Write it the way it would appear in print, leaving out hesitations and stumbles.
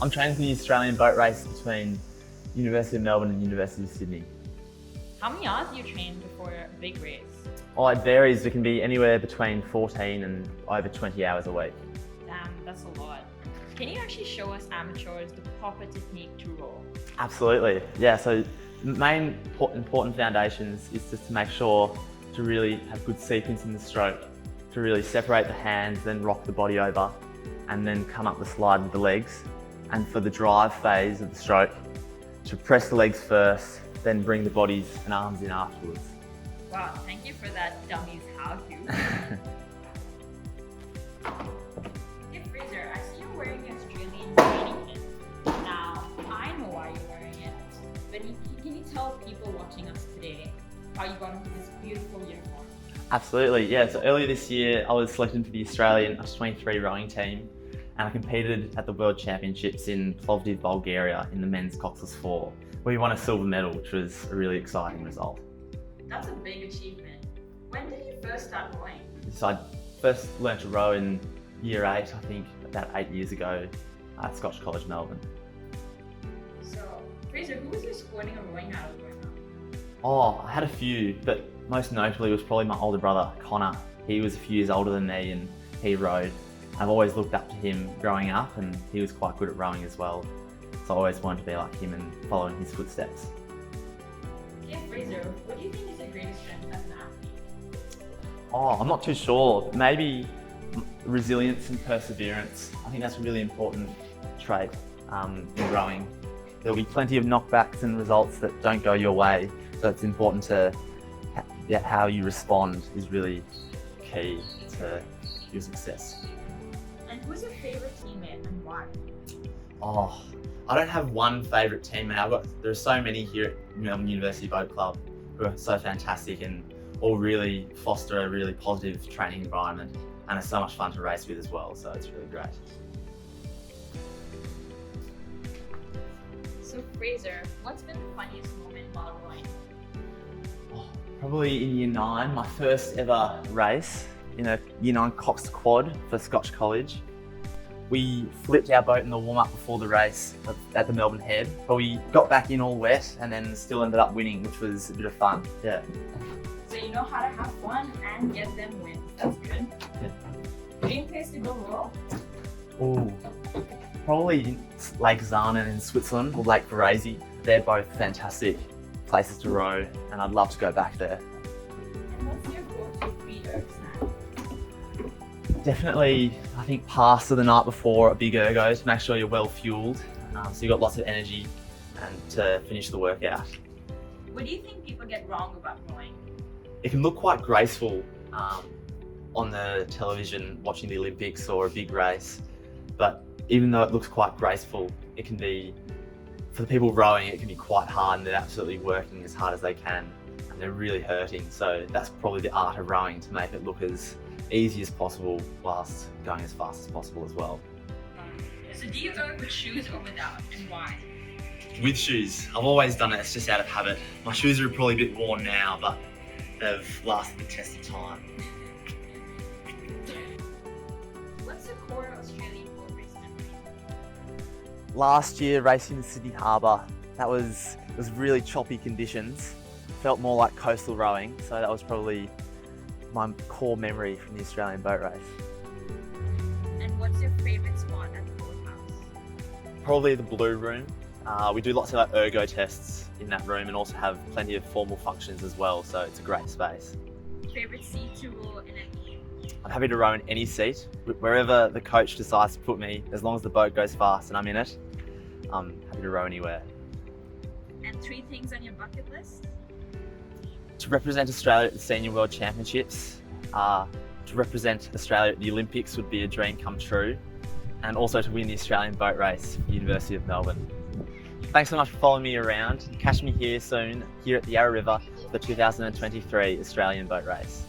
I'm training for the Australian boat race between University of Melbourne and University of Sydney. How many hours do you train before a big race? Oh, it varies. It can be anywhere between 14 and over 20 hours a week. Damn, that's a lot. Can you actually show us amateurs the proper technique to row? Absolutely. Yeah, so the main important foundations is just to make sure to really have good sequence in the stroke, to really separate the hands, then rock the body over, and then come up the slide with the legs. And for the drive phase of the stroke, to press the legs first, then bring the bodies and arms in afterwards. Wow, thank you for that dummy's how-to. Hey Fraser, I see you're wearing the Australian training kit. Now, I know why you're wearing it, but can you tell people watching us today how you got into this beautiful uniform? Absolutely, yeah. So earlier this year, I was selected for the Australian Under-23 rowing team, and I competed at the World Championships in Plovdiv, Bulgaria in the men's coxless 4, where we won a silver medal, which was a really exciting result. That's a big achievement. When did you first start rowing? So I first learned to row in year 8, I think about 8 years ago at Scotch College, Melbourne. So, Fraser, who was your sporting or rowing idol growing up? Oh, I had a few, but most notably was probably my older brother, Connor. He was a few years older than me and he rowed. I've always looked up to him growing up, and he was quite good at rowing as well. So I always wanted to be like him and follow in his footsteps. Yeah, Fraser, what do you think is your greatest strength as an athlete? Oh, I'm not too sure. Maybe resilience and perseverance. I think that's a really important trait in rowing. There'll be plenty of knockbacks and results that don't go your way, so it's important to how you respond is really key to your success. And who's your favourite teammate and why? Oh, I don't have one favourite teammate. There are so many here at Melbourne University Boat Club who are so fantastic and all really foster a really positive training environment, and it's so much fun to race with as well, so it's really great. So Fraser, what's been the funniest moment while rowing? Oh, probably in year 9, my first ever race in a year 9 Cox quad for Scotch College. We flipped our boat in the warm-up before the race at the Melbourne Head, but we got back in all wet and then still ended up winning, which was a bit of fun. Yeah. So you know how to have fun and get them wins. That's good. Yeah. Dream place to go row? Oh, probably Lake Zarnen in Switzerland or Lake Varese. They're both fantastic places to row, and I'd love to go back there. And what's your go-to pre-erg snack? Definitely, I think pasta the night before a big ergo to make sure you're well fueled, so you've got lots of energy and to finish the workout. What do you think people get wrong about rowing? It can look quite graceful on the television watching the Olympics or a big race, but even though it looks quite graceful, it can be, for the people rowing, it can be quite hard, and they're absolutely working as hard as they can and they're really hurting. So that's probably the art of rowing, to make it look as easy as possible whilst going as fast as possible as well. So do you row with shoes or without, and why? With shoes. I've always done it, it's just out of habit. My shoes are probably a bit worn now, but they've lasted the test of time. What's the core Australian boat race memory? Last year, racing in Sydney Harbour, it was really choppy conditions. Felt more like coastal rowing, so that was probably my core memory from the Australian boat race. And what's your favourite spot at the boathouse? Probably the Blue Room. We do lots of like ergo tests in that room and also have plenty of formal functions as well, so it's a great space. Favourite seat to row in a team? I'm happy to row in any seat, wherever the coach decides to put me, as long as the boat goes fast and I'm in it. I'm happy to row anywhere. And 3 things on your bucket list? To represent Australia at the Senior World Championships, to represent Australia at the Olympics would be a dream come true, and also to win the Australian boat race for the University of Melbourne. Thanks so much for following me around. Catch me here soon, here at the Yarra River for the 2023 Australian boat race.